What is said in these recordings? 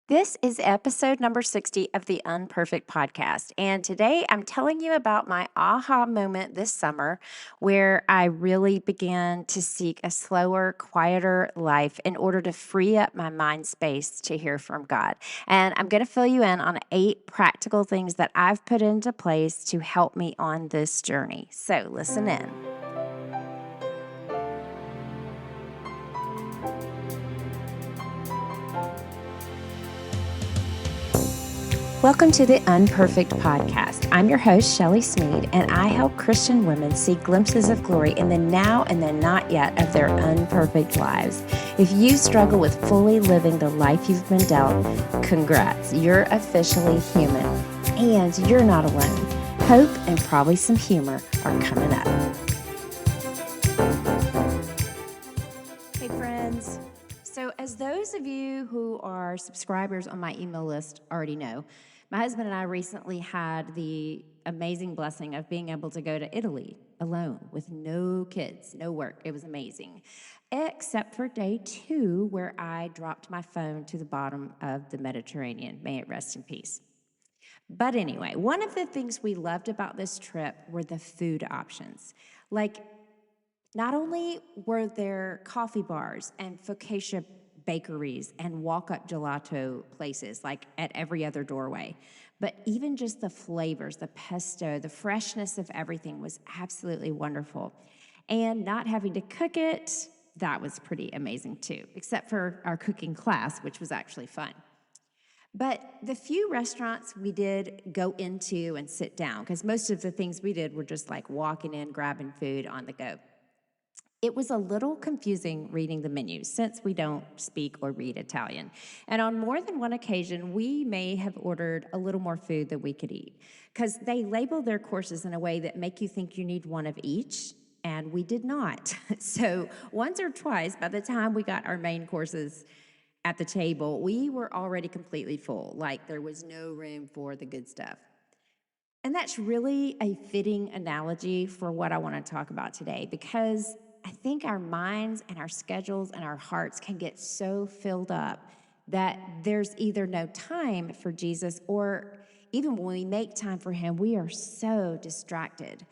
This is episode number 60 of the UnPerfect Podcast. And today I'm telling you about my aha moment this summer where I really began to seek a slower, quieter life in order to free up my mind space to hear from God. And I'm going to fill you in on 8 practical things that I've put into place to help me on this journey. So listen in. Welcome to the UnPerfect Podcast. I'm your host, Shelley Smead, and I help Christian women see glimpses of glory in the now and the not yet of their unperfect lives. If you struggle with fully living the life you've been dealt, congrats, you're officially human, and you're not alone. Hope and probably some humor are coming up. Hey friends, so as those of you who are subscribers on my email list already know, my husband and I recently had the amazing blessing of being able to go to Italy alone with no kids, no work. It was amazing, except for day 2 where I dropped my phone to the bottom of the Mediterranean. May it rest in peace. But anyway, one of the things we loved about this trip were the food options. Not only were there coffee bars and focaccia bakeries and walk-up gelato places like at every other doorway, but even just the flavors, the pesto, the freshness of everything was absolutely wonderful. And not having to cook it, that was pretty amazing too, except for our cooking class, which was actually fun. But the few restaurants we did go into and sit down, because most of the things we did were just like walking in, grabbing food on the go. It was a little confusing reading the menus since we don't speak or read Italian. And on more than one occasion, we may have ordered a little more food than we could eat because they label their courses in a way that make you think you need one of each, and we did not. So once or twice, by the time we got our main courses at the table, we were already completely full, like there was no room for the good stuff. And that's really a fitting analogy for what I want to talk about today, because I think our minds and our schedules and our hearts can get so filled up that there's either no time for Jesus, or even when we make time for him, we are so distracted.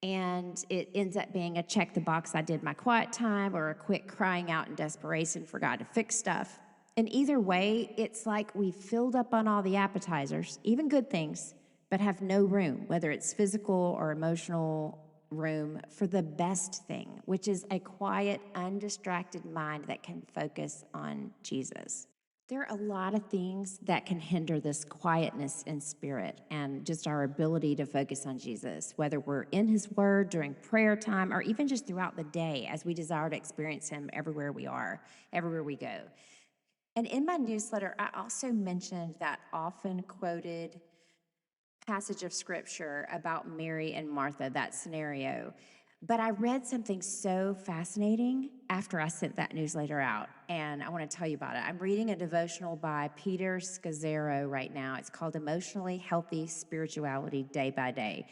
And it ends up being a check the box, I did my quiet time, or a quick crying out in desperation for God to fix stuff. And either way, it's like we filled up on all the appetizers, even good things, but have no room, whether it's physical or emotional room, for the best thing, which is a quiet, undistracted mind that can focus on Jesus. There are a lot of things that can hinder this quietness in spirit and just our ability to focus on Jesus, whether we're in his word during prayer time or even just throughout the day as we desire to experience him everywhere we are, everywhere we go. And in my newsletter, I also mentioned that often quoted passage of scripture about Mary and Martha, that scenario. But I read something so fascinating after I sent that newsletter out, and I want to tell you about it. I'm reading a devotional by Peter Scazzero right now. It's called Emotionally Healthy Spirituality Day by Day.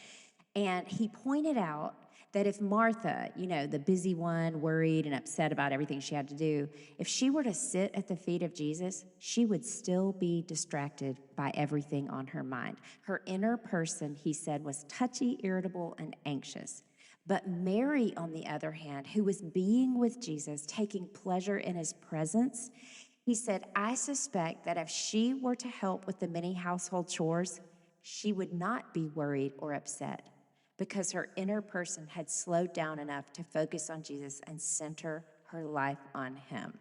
And he pointed out that if Martha, the busy one, worried and upset about everything she had to do, if she were to sit at the feet of Jesus, she would still be distracted by everything on her mind. Her inner person, he said, was touchy, irritable, and anxious. But Mary, on the other hand, who was being with Jesus, taking pleasure in his presence, he said, I suspect that if she were to help with the many household chores, she would not be worried or upset, because her inner person had slowed down enough to focus on Jesus and center her life on him.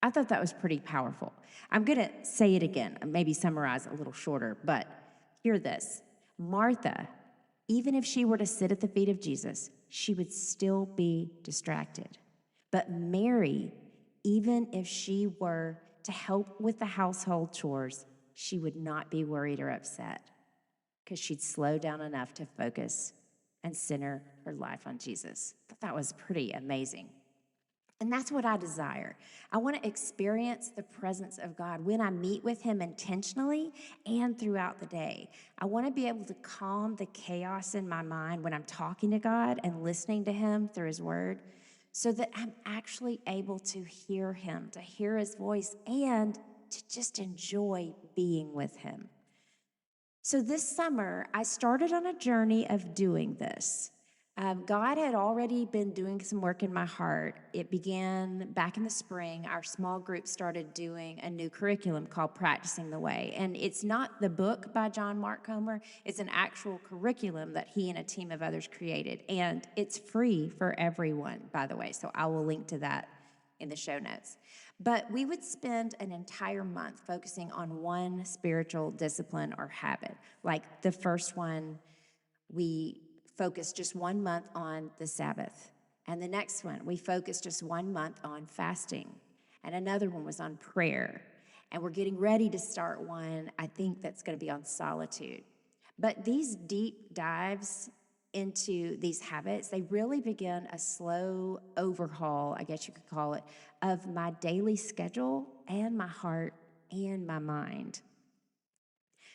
I thought that was pretty powerful. I'm going to say it again, maybe summarize a little shorter, but hear this. Martha, even if she were to sit at the feet of Jesus, she would still be distracted. But Mary, even if she were to help with the household chores, she would not be worried or upset, because she'd slow down enough to focus and center her life on Jesus. I thought that was pretty amazing. And that's what I desire. I want to experience the presence of God when I meet with him intentionally and throughout the day. I want to be able to calm the chaos in my mind when I'm talking to God and listening to him through his word, so that I'm actually able to hear him, to hear his voice, and to just enjoy being with him. So this summer, I started on a journey of doing this. God had already been doing some work in my heart. It began back in the spring. Our small group started doing a new curriculum called Practicing the Way. And it's not the book by John Mark Comer. It's an actual curriculum that he and a team of others created. And it's free for everyone, by the way. So I will link to that in the show notes. But we would spend an entire month focusing on one spiritual discipline or habit. Like the first one, we focused just 1 month on the Sabbath. And the next one, we focused just 1 month on fasting. And another one was on prayer. And we're getting ready to start one, I think, that's going to be on solitude. But these deep dives into these habits, they really begin a slow overhaul, I guess you could call it, of my daily schedule and my heart and my mind.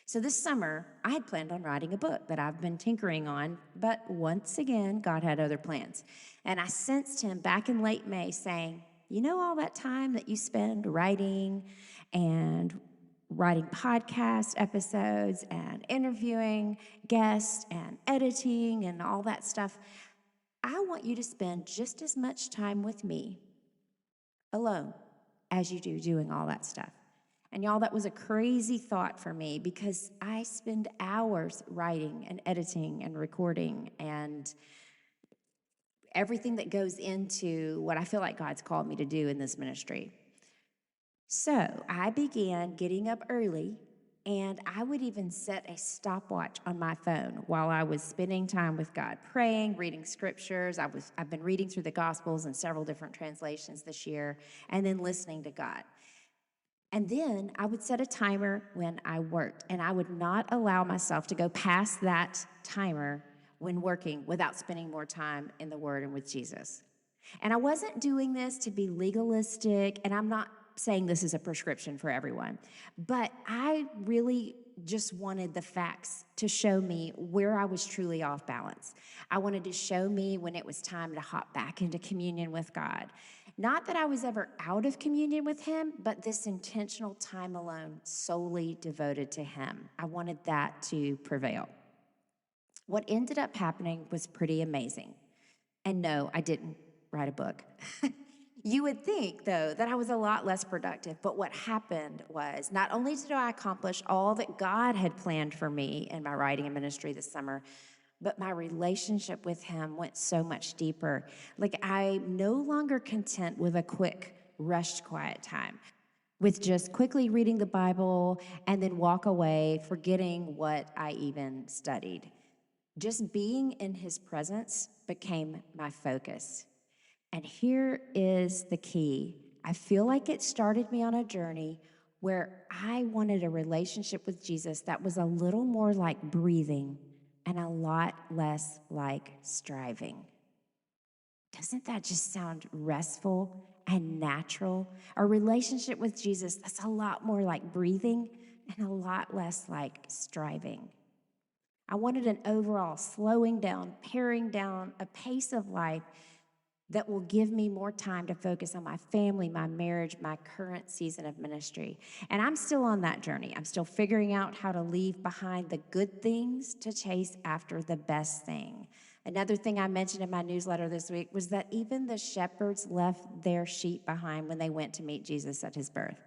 So this summer, I had planned on writing a book that I've been tinkering on, but once again, God had other plans. And I sensed him back in late May saying, you know, all that time that you spend writing podcast episodes and interviewing guests and editing and all that stuff, I want you to spend just as much time with me alone as you do doing all that stuff. And y'all, that was a crazy thought for me because I spend hours writing and editing and recording and everything that goes into what I feel like God's called me to do in this ministry. So I began getting up early, and I would even set a stopwatch on my phone while I was spending time with God, praying, reading scriptures. I've been reading through the Gospels in several different translations this year, and then listening to God. And then I would set a timer when I worked, and I would not allow myself to go past that timer when working without spending more time in the Word and with Jesus. And I wasn't doing this to be legalistic, and I'm not saying this is a prescription for everyone, but I really just wanted the facts to show me where I was truly off balance. I wanted to show me when it was time to hop back into communion with God. Not that I was ever out of communion with him, but this intentional time alone solely devoted to him. I wanted that to prevail. What ended up happening was pretty amazing. And no, I didn't write a book. You would think, though, that I was a lot less productive, but what happened was not only did I accomplish all that God had planned for me in my writing and ministry this summer, but my relationship with him went so much deeper. Like, I'm no longer content with a quick, rushed, quiet time, with just quickly reading the Bible and then walk away, forgetting what I even studied. Just being in his presence became my focus. And here is the key. I feel like it started me on a journey where I wanted a relationship with Jesus that was a little more like breathing and a lot less like striving. Doesn't that just sound restful and natural? A relationship with Jesus that's a lot more like breathing and a lot less like striving. I wanted an overall slowing down, paring down, a pace of life that will give me more time to focus on my family, my marriage, my current season of ministry. And I'm still on that journey. I'm still figuring out how to leave behind the good things to chase after the best thing. Another thing I mentioned in my newsletter this week was that even the shepherds left their sheep behind when they went to meet Jesus at his birth.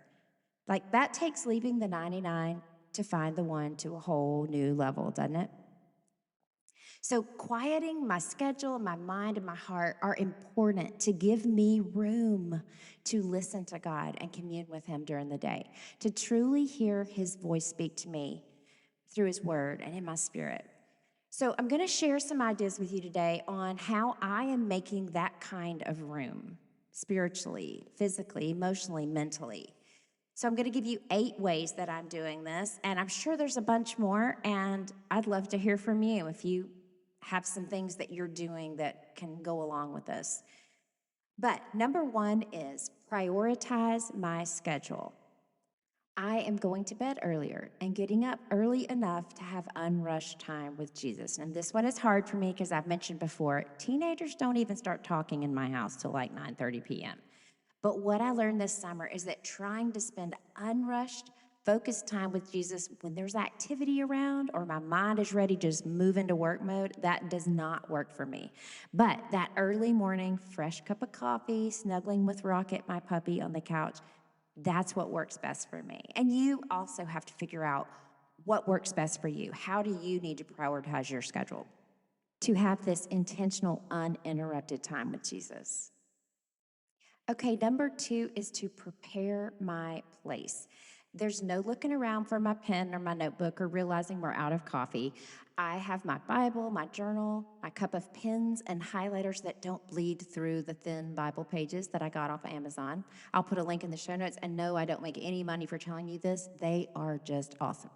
Like, that takes leaving the 99 to find the one to a whole new level, doesn't it? So quieting my schedule, my mind, and my heart are important to give me room to listen to God and commune with him during the day, to truly hear his voice speak to me through his word and in my spirit. So I'm going to share some ideas with you today on how I am making that kind of room, spiritually, physically, emotionally, mentally. So I'm going to give you 8 ways that I'm doing this, and I'm sure there's a bunch more, and I'd love to hear from you if you have some things that you're doing that can go along with this. But number 1 is prioritize my schedule. I am going to bed earlier and getting up early enough to have unrushed time with Jesus. And this one is hard for me because I've mentioned before, teenagers don't even start talking in my house till like 9:30 p.m. But what I learned this summer is that trying to spend unrushed, focused time with Jesus when there's activity around or my mind is ready to just move into work mode, that does not work for me. But that early morning, fresh cup of coffee, snuggling with Rocket, my puppy, on the couch, that's what works best for me. And you also have to figure out what works best for you. How do you need to prioritize your schedule to have this intentional, uninterrupted time with Jesus? Okay, number 2 is to prepare my place. There's no looking around for my pen or my notebook or realizing we're out of coffee. I have my Bible, my journal, my cup of pens and highlighters that don't bleed through the thin Bible pages that I got off of Amazon. I'll put a link in the show notes, and no, I don't make any money for telling you this. They are just awesome.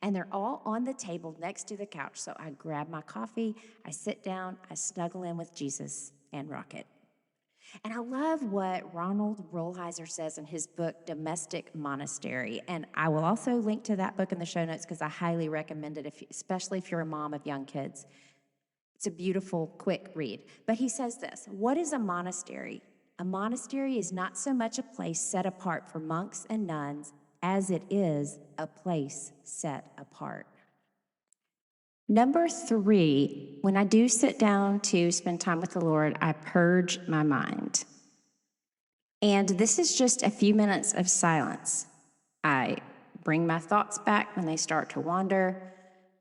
And they're all on the table next to the couch. So I grab my coffee, I sit down, I snuggle in with Jesus and Rocket. And I love what Ronald Rolheiser says in his book, Domestic Monastery. And I will also link to that book in the show notes because I highly recommend it, especially if you're a mom of young kids. It's a beautiful, quick read. But he says this: what is a monastery? A monastery is not so much a place set apart for monks and nuns as it is a place set apart. Number 3, when I do sit down to spend time with the Lord, I purge my mind. And this is just a few minutes of silence. I bring my thoughts back when they start to wander,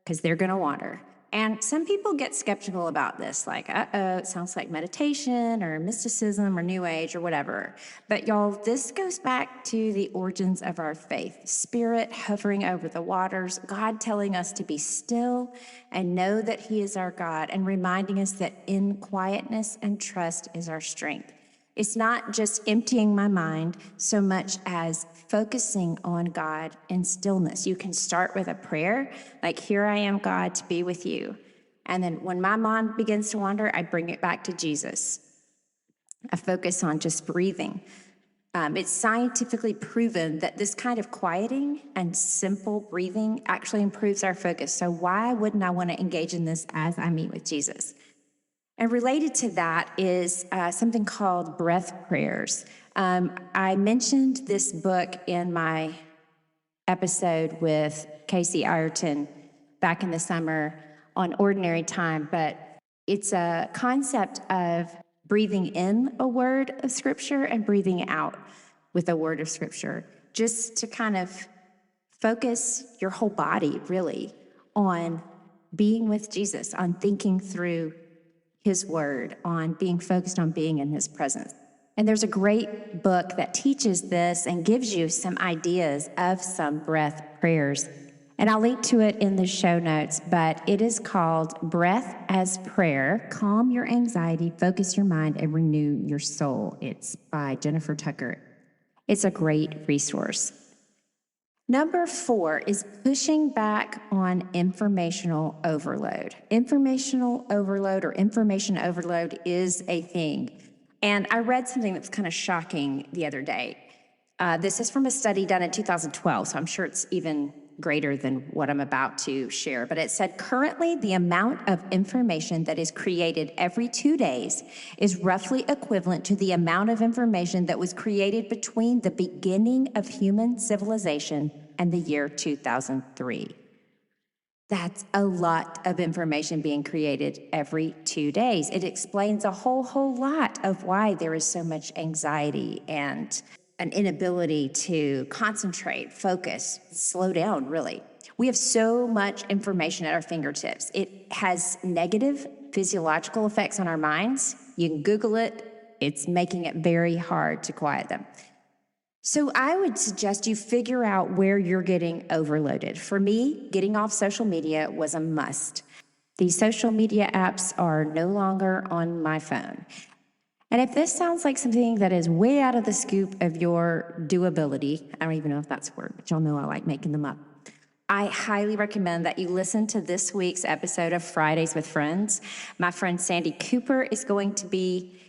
because they're going to wander. And some people get skeptical about this, like, it sounds like meditation or mysticism or New Age or whatever. But y'all, this goes back to the origins of our faith. Spirit hovering over the waters, God telling us to be still and know that He is our God, and reminding us that in quietness and trust is our strength. It's not just emptying my mind so much as focusing on God in stillness. You can start with a prayer, like, here I am, God, to be with you. And then when my mind begins to wander, I bring it back to Jesus. I focus on just breathing. It's scientifically proven that this kind of quieting and simple breathing actually improves our focus. So why wouldn't I want to engage in this as I meet with Jesus? And related to that is something called breath prayers. I mentioned this book in my episode with Casey Ireton back in the summer on Ordinary Time, but it's a concept of breathing in a word of Scripture and breathing out with a word of Scripture, just to kind of focus your whole body, really, on being with Jesus, on thinking through His word, on being focused on being in His presence. And there's a great book that teaches this and gives you some ideas of some breath prayers. And I'll link to it in the show notes, but it is called Breath as Prayer: Calm Your Anxiety, Focus Your Mind, and Renew Your Soul. It's by Jennifer Tucker. It's a great resource. Number 4 is pushing back on informational overload. Informational overload or information overload is a thing. And I read something that's kind of shocking the other day. This is from a study done in 2012, so I'm sure it's even greater than what I'm about to share. But it said currently the amount of information that is created every 2 days is roughly equivalent to the amount of information that was created between the beginning of human civilization and the year 2003. That's a lot of information being created every 2 days. It explains a whole lot of why there is so much anxiety and an inability to concentrate, focus, slow down, really. We have so much information at our fingertips. It has negative physiological effects on our minds. You can Google it. It's making it very hard to quiet them. So I would suggest you figure out where you're getting overloaded. For me, getting off social media was a must. These social media apps are no longer on my phone. And if this sounds like something that is way out of the scope of your doability, I don't even know if that's a word, but y'all know I like making them up. I highly recommend that you listen to this week's episode of Fridays with Friends. My friend Sandy Cooper is going to be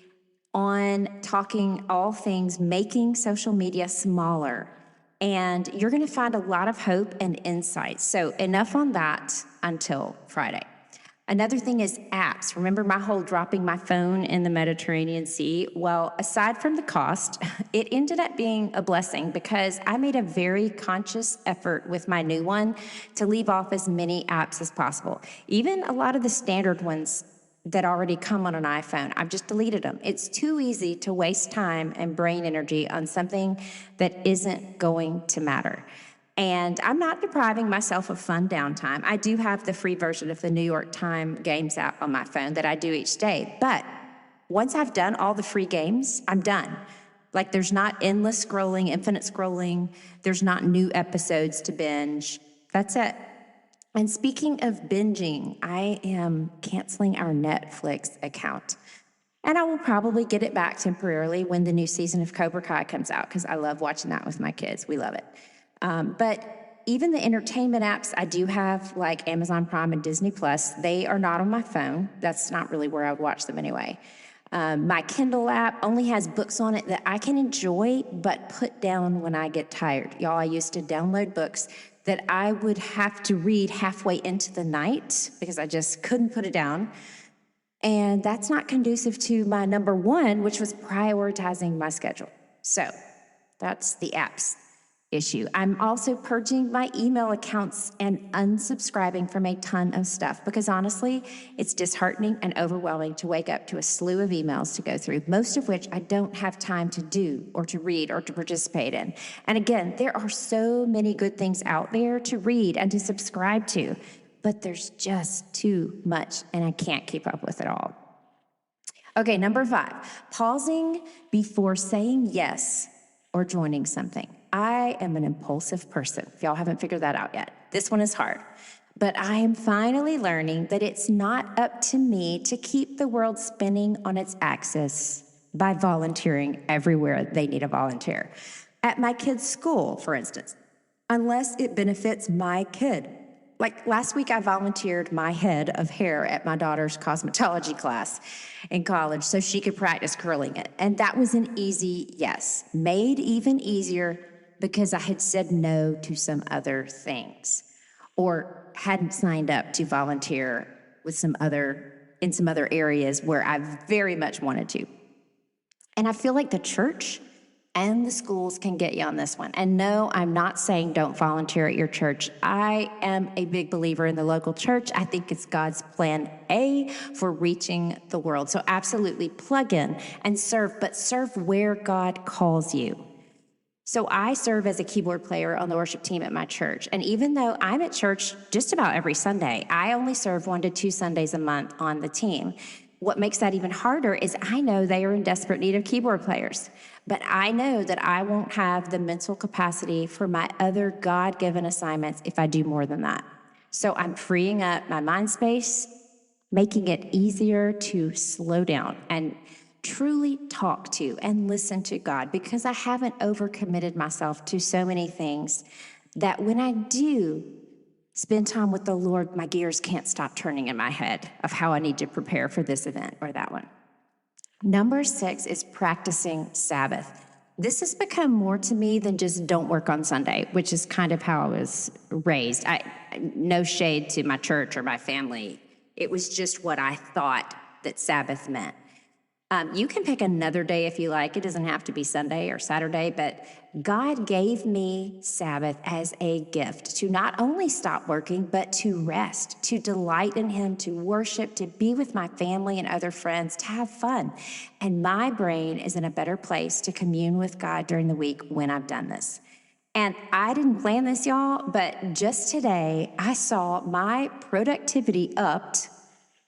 on talking all things making social media smaller. And you're going to find a lot of hope and insight. So enough on that until Friday. Another thing is apps. Remember my whole dropping my phone in the Mediterranean Sea? Well, aside from the cost, it ended up being a blessing because I made a very conscious effort with my new one to leave off as many apps as possible. Even a lot of the standard ones that already come on an iPhone, I've just deleted them. It's too easy to waste time and brain energy on something that isn't going to matter. And I'm not depriving myself of fun downtime. I do have the free version of the New York Times Games app on my phone that I do each day. But once I've done all the free games, I'm done. Like there's not endless scrolling, infinite scrolling. There's not new episodes to binge. That's it. And speaking of binging, I am canceling our Netflix account. And I will probably get it back temporarily when the new season of Cobra Kai comes out because I love watching that with my kids. We love it. But even the entertainment apps I do have, like Amazon Prime and Disney Plus, they are not on my phone. That's not really where I would watch them anyway. My Kindle app only has books on it that I can enjoy but put down when I get tired. Y'all, I used to download books that I would have to read halfway into the night because I just couldn't put it down. And that's not conducive to my number one, which was prioritizing my schedule. So that's the apps issue. I'm also purging my email accounts and unsubscribing from a ton of stuff because honestly, it's disheartening and overwhelming to wake up to a slew of emails to go through, most of which I don't have time to do or to read or to participate in. And again, there are so many good things out there to read and to subscribe to, but there's just too much and I can't keep up with it all. Okay, number 5, pausing before saying yes or joining something. I am an impulsive person, if y'all haven't figured that out yet. This one is hard. But I am finally learning that it's not up to me to keep the world spinning on its axis by volunteering everywhere they need a volunteer. At my kid's school, for instance, unless it benefits my kid. Like last week, I volunteered my head of hair at my daughter's cosmetology class in college so she could practice curling it. And that was an easy yes, made even easier because I had said no to some other things or hadn't signed up to volunteer with some other areas where I very much wanted to. And I feel like the church and the schools can get you on this one. And no, I'm not saying don't volunteer at your church. I am a big believer in the local church. I think it's God's plan A for reaching the world. So absolutely plug in and serve, but serve where God calls you. So I serve as a keyboard player on the worship team at my church. And even though I'm at church just about every Sunday, I only serve 1 to 2 Sundays a month on the team. What makes that even harder is I know they are in desperate need of keyboard players, but I know that I won't have the mental capacity for my other God-given assignments if I do more than that. So I'm freeing up my mind space, making it easier to slow down and truly talk to and listen to God because I haven't overcommitted myself to so many things that when I do spend time with the Lord, my gears can't stop turning in my head of how I need to prepare for this event or that one. Number 6 is practicing Sabbath. This has become more to me than just don't work on Sunday, which is kind of how I was raised. No shade to my church or my family. It was just what I thought that Sabbath meant. You can pick another day if you like. It doesn't have to be Sunday or Saturday, but God gave me Sabbath as a gift to not only stop working, but to rest, to delight in Him, to worship, to be with my family and other friends, to have fun. And my brain is in a better place to commune with God during the week when I've done this. And I didn't plan this, y'all, but just today I saw my productivity upped.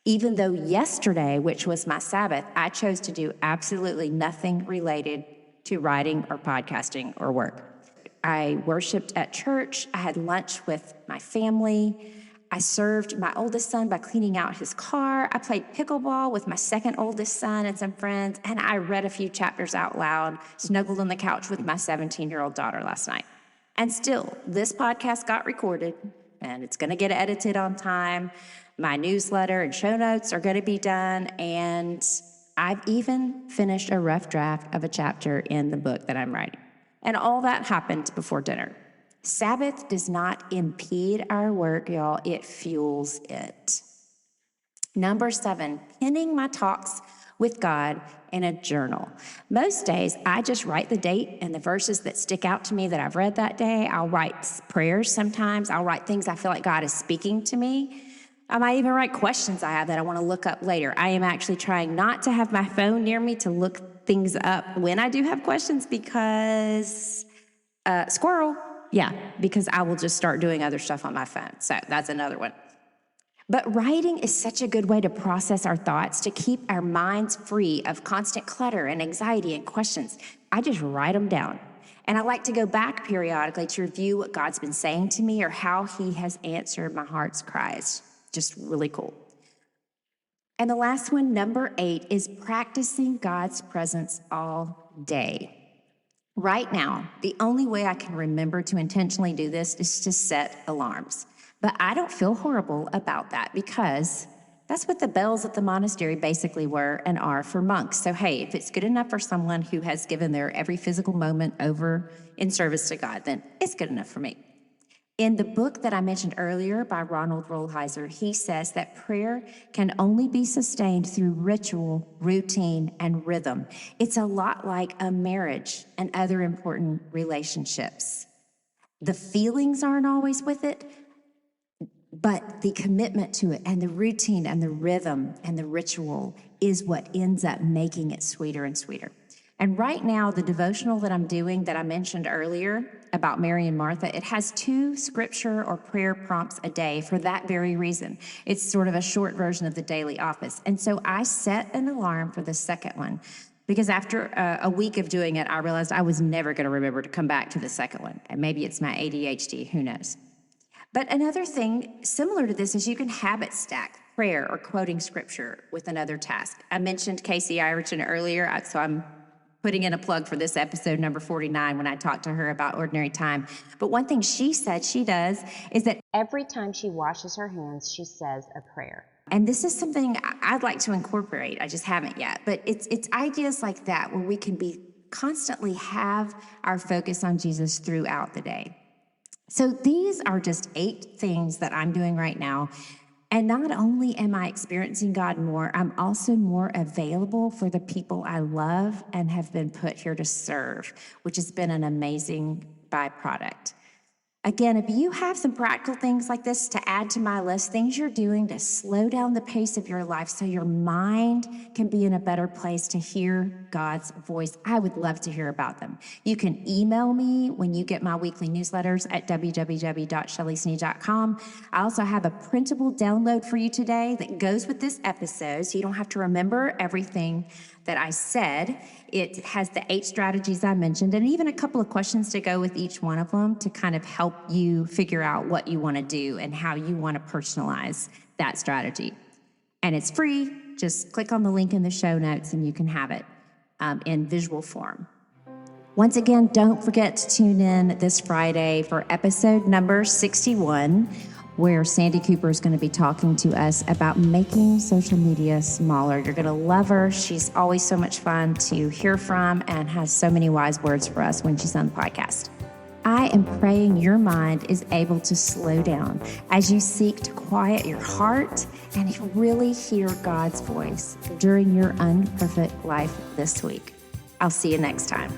Even though yesterday, which was my Sabbath, I chose to do absolutely nothing related to writing or podcasting or work. I worshiped at church. I had lunch with my family. I served my oldest son by cleaning out his car. I played pickleball with my second oldest son and some friends. And I read a few chapters out loud, snuggled on the couch with my 17-year-old daughter last night. And still, this podcast got recorded and it's going to get edited on time. My newsletter and show notes are going to be done, and I've even finished a rough draft of a chapter in the book that I'm writing. And all that happened before dinner. Sabbath does not impede our work, y'all. It fuels it. Number 7, pinning my talks with God in a journal. Most days, I just write the date and the verses that stick out to me that I've read that day. I'll write prayers sometimes. I'll write things I feel like God is speaking to me. I might even write questions I have that I want to look up later. I am actually trying not to have my phone near me to look things up when I do have questions because squirrel. Yeah, because I will just start doing other stuff on my phone. So that's another one. But writing is such a good way to process our thoughts, to keep our minds free of constant clutter and anxiety and questions. I just write them down. And I like to go back periodically to review what God's been saying to me or how he has answered my heart's cries. Just really cool. And the last one, number 8, is practicing God's presence all day. Right now, the only way I can remember to intentionally do this is to set alarms. But I don't feel horrible about that because that's what the bells at the monastery basically were and are for monks. So hey, if it's good enough for someone who has given their every physical moment over in service to God, then it's good enough for me. In the book that I mentioned earlier by Ronald Rolheiser, he says that prayer can only be sustained through ritual, routine, and rhythm. It's a lot like a marriage and other important relationships. The feelings aren't always with it, but the commitment to it and the routine and the rhythm and the ritual is what ends up making it sweeter and sweeter. And right now, the devotional that I'm doing that I mentioned earlier about Mary and Martha, it has 2 scripture or prayer prompts a day for that very reason. It's sort of a short version of the daily office. And so I set an alarm for the second one because after a week of doing it, I realized I was never going to remember to come back to the second one. And maybe it's my ADHD, who knows? But another thing similar to this is you can habit stack prayer or quoting scripture with another task. I mentioned Casey Ireton earlier, so I'm putting in a plug for this episode number 49 when I talked to her about ordinary time. But one thing she said she does is that every time she washes her hands, she says a prayer. And this is something I'd like to incorporate. I just haven't yet. But it's ideas like that where we can be constantly have our focus on Jesus throughout the day. So these are just 8 things that I'm doing right now. And not only am I experiencing God more, I'm also more available for the people I love and have been put here to serve, which has been an amazing byproduct. Again, if you have some practical things like this to add to my list, things you're doing to slow down the pace of your life so your mind can be in a better place to hear God's voice, I would love to hear about them. You can email me when you get my weekly newsletters at www.shelleysnee.com. I also have a printable download for you today that goes with this episode, so you don't have to remember everything that I said. It has the 8 strategies I mentioned and even a couple of questions to go with each one of them to kind of help you figure out what you want to do and how you want to personalize that strategy. And it's free. Just click on the link in the show notes and you can have it in visual form. Once again, don't forget to tune in this Friday for episode number 61, where Sandy Cooper is going to be talking to us about making social media smaller. You're going to love her. She's always so much fun to hear from and has so many wise words for us when she's on the podcast. I am praying your mind is able to slow down as you seek to quiet your heart and really hear God's voice during your unperfect life this week. I'll see you next time.